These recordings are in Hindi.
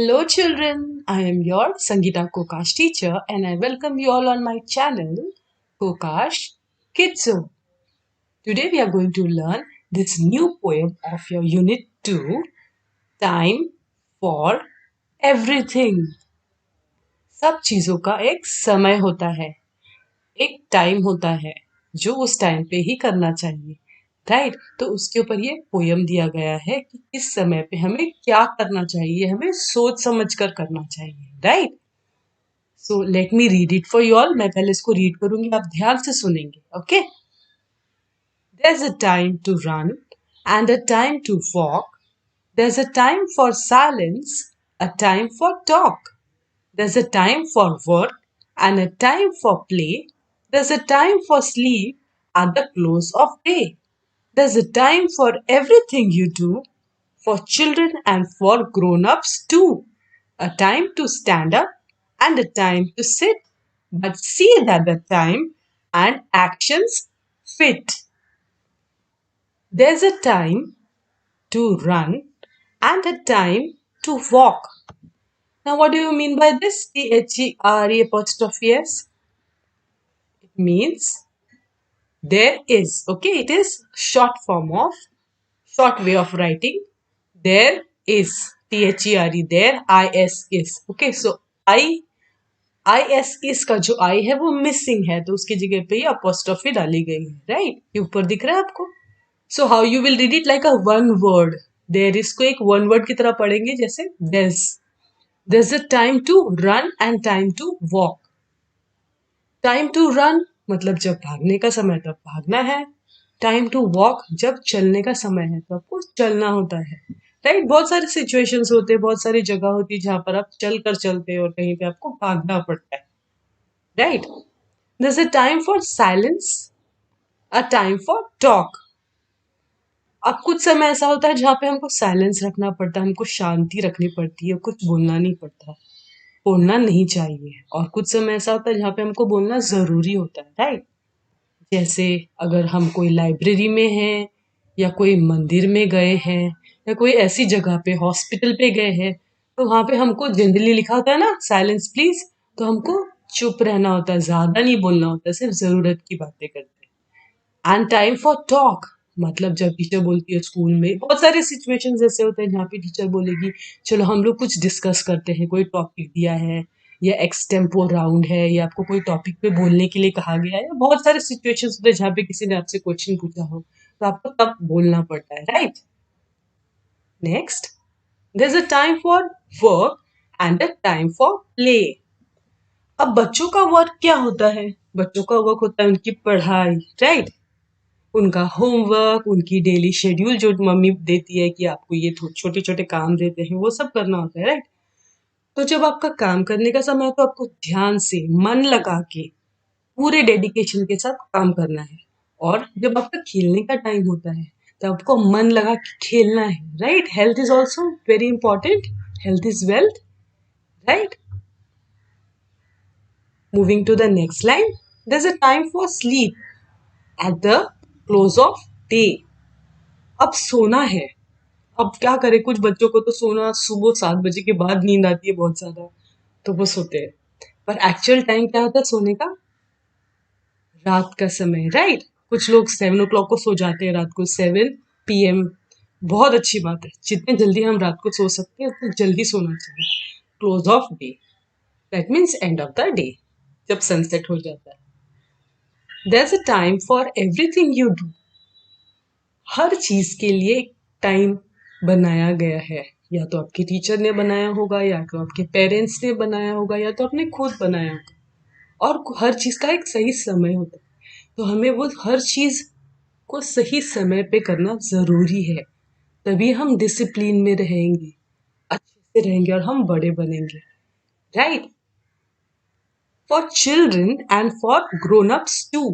Hello children, I am your Sangeeta Kokash teacher and I welcome you all on my channel Kokash Kids Zone. Today we are going to learn this new poem of your Unit 2, Time for Everything. सब चीजों का एक समय होता है, एक टाइम होता है जो उस टाइम पे ही करना चाहिए, राइट? तो उसके ऊपर ये पोयम दिया गया है कि इस समय पे हमें क्या करना चाहिए, हमें सोच समझ कर करना चाहिए, right? So let me read it for you all. मैं पहले इसको रीड करूंगी, आप ध्यान से सुनेंगे. Okay. There's a time to run and a time to walk. There's a time for silence, a time for talk. There's a time for work and a time for play. There's a time for sleep at the close of day. There's a time for everything you do, for children and for grown-ups too. A time to stand up and a time to sit, but see that the time and actions fit. There's a time to run and a time to walk. Now, what do you mean by this? THERE apostrophe S? It means there is. Okay, it is short form of, short way of writing. There is. THERE. There. IS is. Okay, so IS is का जो I है वो मिसिंग है, तो उसकी जगह पे ये apostrophe डाली गई है, राइट? ये ऊपर दिख रहा है आपको. So how you will read it like a one word. There is को एक वन वर्ड की तरह पढ़ेंगे, जैसे there's a time to run and time to walk. Time to run मतलब जब भागने का समय तब भागना है. टाइम टू वॉक जब चलने का समय है तो आपको चलना होता है, राइट? बहुत सारे सिचुएशंस होते हैं, बहुत सारी जगह होती है जहां पर आप चल कर चलते हो और कहीं पे आपको भागना पड़ता है, right? there's a time for silence, a time for talk. अब कुछ समय ऐसा होता है जहाँ पे हमको साइलेंस रखना पड़ता है, हमको शांति रखनी पड़ती है, कुछ बोलना नहीं पड़ता, बोलना नहीं चाहिए. और कुछ समय ऐसा होता है जहाँ पे हमको बोलना जरूरी होता है, राइट? जैसे अगर हम कोई लाइब्रेरी में हैं या कोई मंदिर में गए हैं या कोई ऐसी जगह पे हॉस्पिटल पे गए हैं, तो वहां पे हमको जनरली लिखा होता है ना, साइलेंस प्लीज. तो हमको चुप रहना होता है, ज्यादा नहीं बोलना होता है, सिर्फ जरूरत की बातें करते हैं. एंड टाइम फॉर टॉक मतलब जब टीचर बोलती है स्कूल में, बहुत सारे सिचुएशंस ऐसे होते हैं जहाँ पे टीचर बोलेगी चलो हम लोग कुछ डिस्कस करते हैं, कोई टॉपिक दिया है या एक्सटेम्पो राउंड है या आपको कोई टॉपिक पे बोलने के लिए कहा गया है, या बहुत सारे सिचुएशंस होते हैं जहाँ पे किसी ने आपसे क्वेश्चन पूछा हो तो आपको तब बोलना पड़ता है, right? Next, there is a time for work and a time for play. अब बच्चों का वर्क क्या होता है? बच्चों का वर्क होता है उनकी पढ़ाई, राइट? उनका होमवर्क, उनकी डेली शेड्यूल जो मम्मी देती है कि आपको ये छोटे छोटे काम देते हैं वो सब करना होता है, राइट? तो जब आपका काम करने का समय है तो आपको ध्यान से मन लगा के पूरे डेडिकेशन के साथ काम करना है. और जब आपका खेलने का टाइम होता है तो आपको मन लगा के खेलना है, right? Health is also very important. Health is wealth, right? Moving to the next line. There is a time for sleep at the close of day. अब सोना है. अब क्या करें, कुछ बच्चों को तो सोना सुबह 7 बजे के बाद नींद आती है बहुत ज्यादा, तो वो सोते हैं. पर एक्चुअल टाइम क्या होता है सोने का? रात का समय, राइट? कुछ लोग 7 o'clock को सो जाते हैं, रात को 7 PM. बहुत अच्छी बात है, जितने जल्दी हम रात को सो सकते हैं उतने जल्दी सोना चाहिए. Close of day that means end of the day, जब सनसेट हो जाता है. There is a time for everything you do. हर चीज के लिए एक टाइम बनाया गया है, या तो आपके टीचर ने बनाया होगा या तो आपके पेरेंट्स ने बनाया होगा या तो आपने खुद बनाया होगा. और हर चीज का एक सही समय होता है, तो हमें वो हर चीज को सही समय पे करना जरूरी है. तभी हम डिसिप्लिन में रहेंगे, अच्छे से रहेंगे और हम बड़े बनेंगे, right? For children and for grown ups too.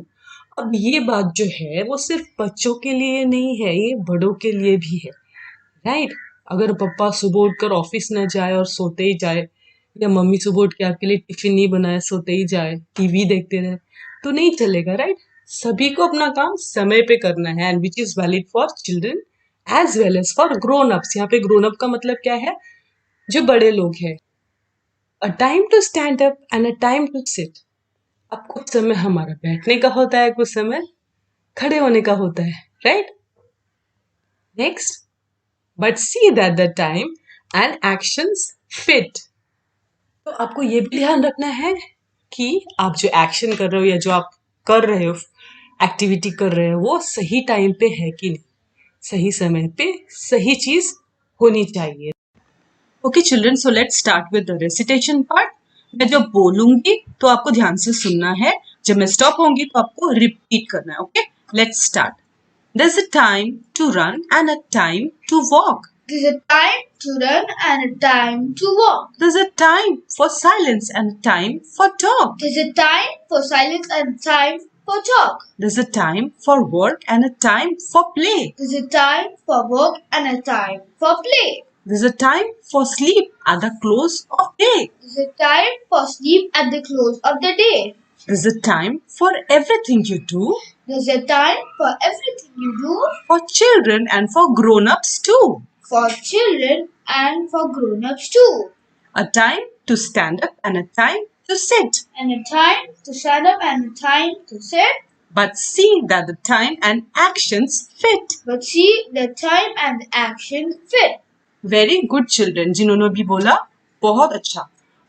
अब ये बात जो है वो सिर्फ बच्चों के लिए नहीं है, ये बड़ों के लिए भी है, राइट? अगर पापा सुबह उठकर ऑफिस ना जाए और सोते ही जाए, या मम्मी सुबह उठ के आपके लिए टिफिन नहीं बनाए सोते ही जाए, टीवी देखते रहे, तो नहीं चलेगा, राइट? सभी को अपना काम समय पे करना है, and which is valid for children as well as for grown ups. यहाँ पे ग्रोन अप का मतलब क्या है? जो बड़े लोग हैं, a time to stand up and a time to sit. अब कुछ समय हमारा बैठने का होता है, कुछ समय खड़े होने का होता है, right? Next, but see that the time and actions fit. तो आपको ये भी ध्यान रखना है कि आप जो एक्शन कर रहे हो या जो आप कर रहे हो, एक्टिविटी कर रहे हो, वो सही टाइम पे है कि नहीं, सही समय पे सही चीज होनी चाहिए। Okay children, so let's start with the recitation part. मैं जब बोलूंगी तो आपको ध्यान से सुनना है, जब मैं स्टॉप होंगी तो आपको रिपीट करना है। Okay, let's start. There's a time to run and a time to walk. There's a time to run and a time to walk. There's a time for silence and a time for talk. There's a time for silence and a time for talk. There's a time for work and a time for play. There's a time for work and a time for play. There's a time for sleep at the close of day. There's a time for sleep at the close of the day. There's a time for everything you do. There's a time for everything you do. For children and for grown-ups too. For children and for grown-ups too. A time to stand up and a time to sit. And a time to stand up and a time to sit. But see that the time and actions fit. But see the time and the action fit. Very good children, जिन्होंने भी बोला बहुत अच्छा,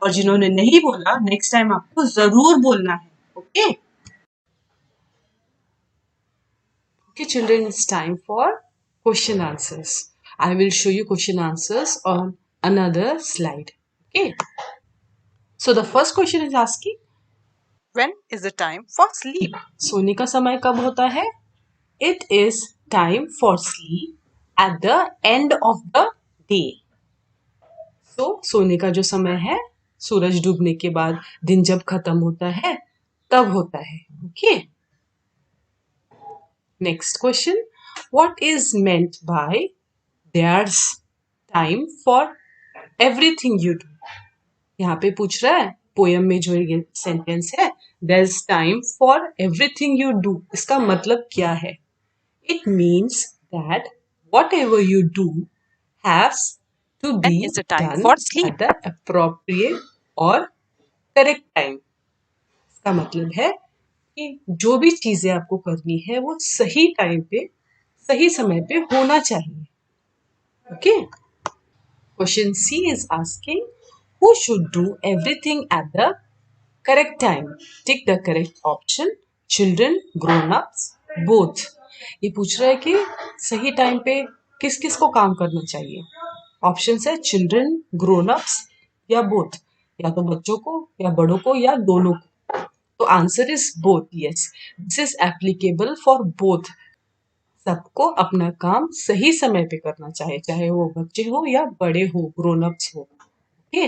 और जिन्होंने नहीं बोला नेक्स्ट टाइम आपको जरूर बोलना है। Okay okay children, it's time for question answers. I will show you question answers on another slide. Okay, so the first question is asking when is the time for sleep. सोने का समय कब होता है? It is time for sleep at the end of the day. तो सोने का जो समय है, सूरज डूबने के बाद दिन जब खत्म होता है तब होता है। Okay, next question, what is meant by there's time for everything you do. यहाँ पे पूछ रहा है पोयम में जो ये सेंटेंस है, there's time for everything you do, इसका मतलब क्या है? It means that whatever you do haves to be is the time done for sleep. at the appropriate और correct time। इसका मतलब है कि जो भी चीजें आपको करनी है वो सही टाइम पे सही समय पे होना चाहिए। Okay, question C is asking who should do everything at the correct time। Tick the correct option, children, grown ups, both. ये पूछ रहा है कि सही टाइम पे किस किस को काम करना चाहिए। ऑप्शन है चिल्ड्रन, ग्रोन अप्स या बोथ, या तो बच्चों को या बड़ों को या दोनों को। तो answer is both. Yes, this is applicable for both. सबको अपना काम सही समय पे करना चाहिए, चाहे वो बच्चे हो या बड़े हो, ग्रोन अप्स हो। Okay,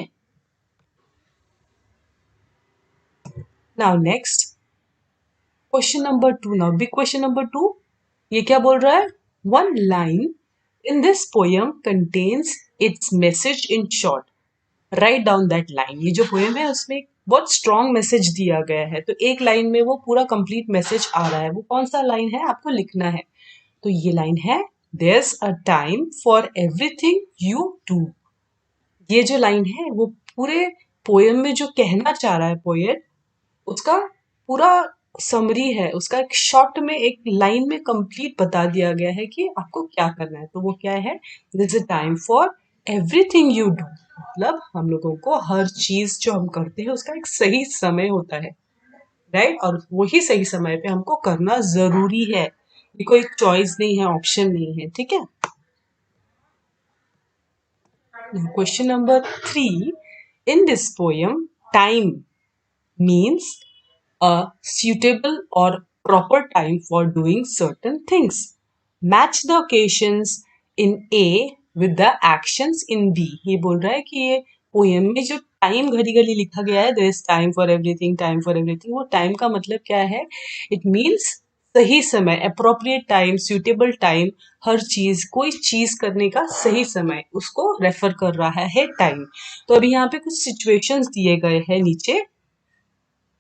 now next question number 2। Now big question number 2, ये क्या बोल रहा है? One line in this poem contains it's message in short, write down that line. ये जो पोयम है उसमें एक बहुत स्ट्रॉन्ग मैसेज दिया गया है, तो एक लाइन में वो पूरा कंप्लीट मैसेज आ रहा है। वो कौन सा लाइन है आपको लिखना है। तो ये लाइन है, there's a time for everything you do. ये जो लाइन है वो पूरे पोयम में जो कहना चाह रहा है पोएट, उसका पूरा समरी है, उसका एक शॉर्ट में एक लाइन में कंप्लीट बता दिया गया है कि आपको क्या करना है। तो वो क्या है? This is a time for everything you do, मतलब हम लोगों को हर चीज जो हम करते हैं उसका एक सही समय होता है, राइट? और वही सही समय पे हमको करना जरूरी है, ये कोई चॉइस नहीं है, ऑप्शन नहीं है। ठीक है, question number 3, in this poem time means a suitable or proper time for doing certain things. Match the occasions in A with the actions in B। ये बोल रहा है कि ये पोएम में जो टाइम घड़ी घड़ी लिखा गया है, there is time for everything, time for everything, वो टाइम का मतलब क्या है? It means सही समय, अप्रोप्रिएट टाइम, सुटेबल टाइम, हर चीज, कोई चीज करने का सही समय, उसको रेफर कर रहा है टाइम। तो अभी यहाँ पे कुछ सिचुएशंस दिए गए हैं नीचे,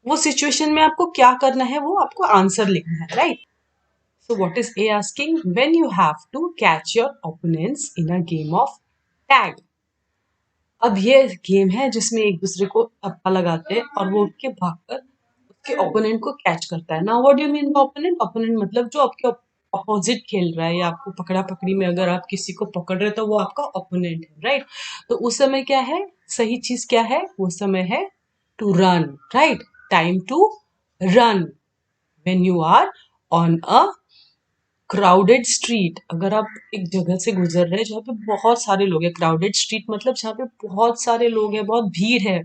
वो सिचुएशन में आपको क्या करना है वो आपको आंसर लिखना है, right? So what is A asking? When you have to catch your opponents in a game of tag. अब ये गेम है जिसमें एक दूसरे को थप्पा लगाते हैं और वो उठ के भागकर उसके ओपोनेंट को कैच करता है। Now what do you mean by opponent? Opponent मतलब जो आपके अपोजिट खेल रहा है या आपको पकड़ा पकड़ी में अगर आप किसी को पकड़ रहे हो तो वो आपका ओपोनेंट है, राइट? तो उस समय क्या है, सही चीज क्या है? वो समय है to run, right? Time to run when you are on a crowded street. अगर आप एक जगह से गुजर रहे हैं जहाँ पे बहुत सारे लोग हैं, क्राउडेड स्ट्रीट मतलब जहाँ पे बहुत सारे लोग हैं, बहुत भीड़ है,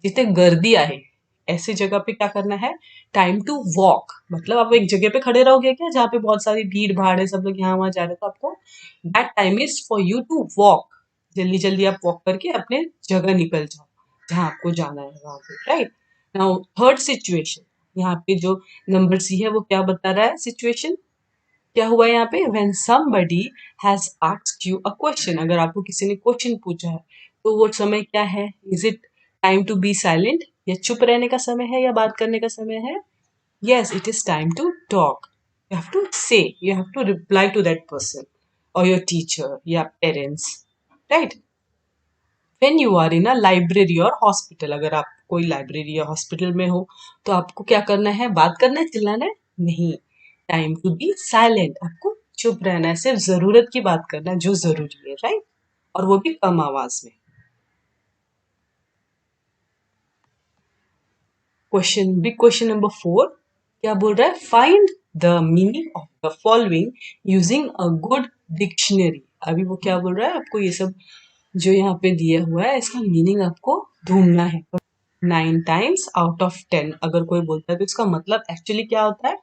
जितने गर्दी आहे, ऐसी जगह पे क्या करना है? Time to walk. मतलब आप एक जगह पे खड़े रहोगे क्या जहाँ पे बहुत सारी भीड़ भाड़ है, सब लोग यहाँ वहां जा रहे हैं, तो आपको that time is for you to walk. जल्दी जल्दी आप वॉक करके अपने जगह निकल जाओ जहाँ आपको जाना है वहां पे, राइट? नाउ थर्ड सिचुएशन, यहाँ पे जो नंबर सी है वो क्या बता रहा है सिचुएशन? क्या हुआ यहाँ पे? when somebody has asked you a question, अगर आपको किसी ने क्वेश्चन पूछा है तो वो समय क्या है? Is it time to be silent, या चुप रहने का समय है, या बात करने का समय है? Yes, it is time to talk. You have to say, you have to reply to that person और योर टीचर या parents, right? When you are in a library और हॉस्पिटल, अगर आप कोई लाइब्रेरी या हॉस्पिटल में हो तो आपको क्या करना है? बात करना है, चिल्लाना है? नहीं, टाइम टू बी साइलेंट, आपको चुप रहना है, सिर्फ जरूरत की बात करना है जो जरूरी है, राइट? और वो भी कम आवाज में। क्वेश्चन नंबर 4 क्या बोल रहा है? Find the meaning of the following using a good dictionary. अभी वो क्या बोल रहा है? आपको ये सब जो यहाँ पे दिया हुआ है इसका मीनिंग आपको ढूंढना है। 9 टाइम्स आउट ऑफ 10 अगर कोई बोलता है तो इसका मतलब एक्चुअली क्या होता है?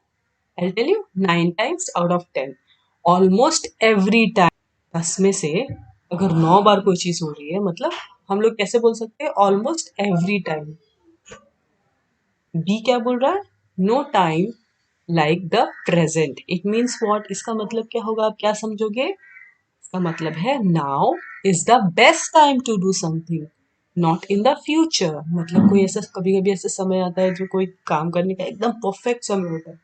I tell you, 9 times out of 10, almost every time. 10 में से अगर 9 बार कोई चीज हो रही है मतलब हम लोग कैसे बोल सकते हैं? Almost every time. बी क्या बोल रहा है? No time like the present. It means what? इसका मतलब क्या होगा? आप क्या समझोगे? इसका मतलब है now is the best time to do something, not in the future. मतलब कोई ऐसा कभी कभी ऐसा समय आता है जो कोई काम करने का एकदम परफेक्ट समय होता है।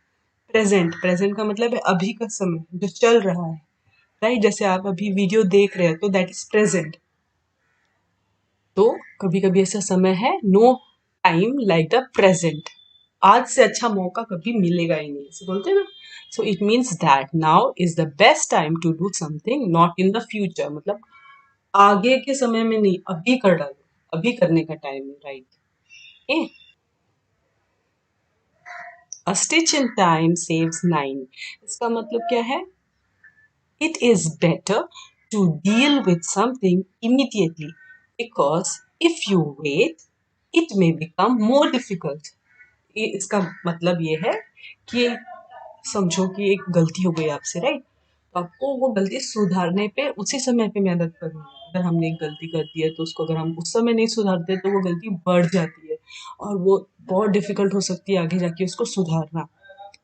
प्रेजेंट, प्रेजेंट का मतलब है अभी का समय जो चल रहा है, राइट? जैसे आप अभी वीडियो देख रहे हैं तो दैट इज प्रेजेंट। तो कभी कभी ऐसा समय है no time like the present, आज से अच्छा मौका कभी मिलेगा ही नहीं, ऐसे बोलते हैं ना। So it means that now is the best time to do something, not in the future. मतलब आगे के समय में नहीं, अभी कर डालो, अभी करने का टाइम है, right? A, a stitch in time saves 9। इसका मतलब क्या है? It is better to deal with something immediately because if you wait, it may become more difficult. ये इसका मतलब ये है कि समझो कि एक गलती हो गई आपसे, राइट? तो आपको वो गलती सुधारने पे उसी समय पे मदद करनी है। अगर हमने एक गलती कर दी है तो उसको अगर हम उस समय नहीं सुधारते तो वो गलती बढ़ जाती है और वो बहुत डिफिकल्ट हो सकती है आगे जाके उसको सुधारना।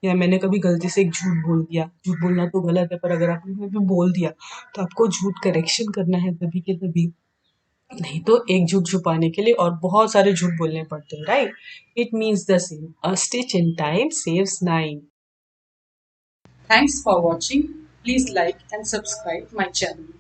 या मैंने कभी गलती से एक झूठ बोल दिया, झूठ बोलना तो गलत है पर अगर आपने कभी बोल दिया तो आपको झूठ करेक्शन करना है तभी के तभी, नहीं तो एक झूठ छुपाने के लिए और बहुत सारे झूठ बोलने पड़ते हैं, right? It means the same, a stitch in time saves 9। Thanks for watching, please like and subscribe my channel.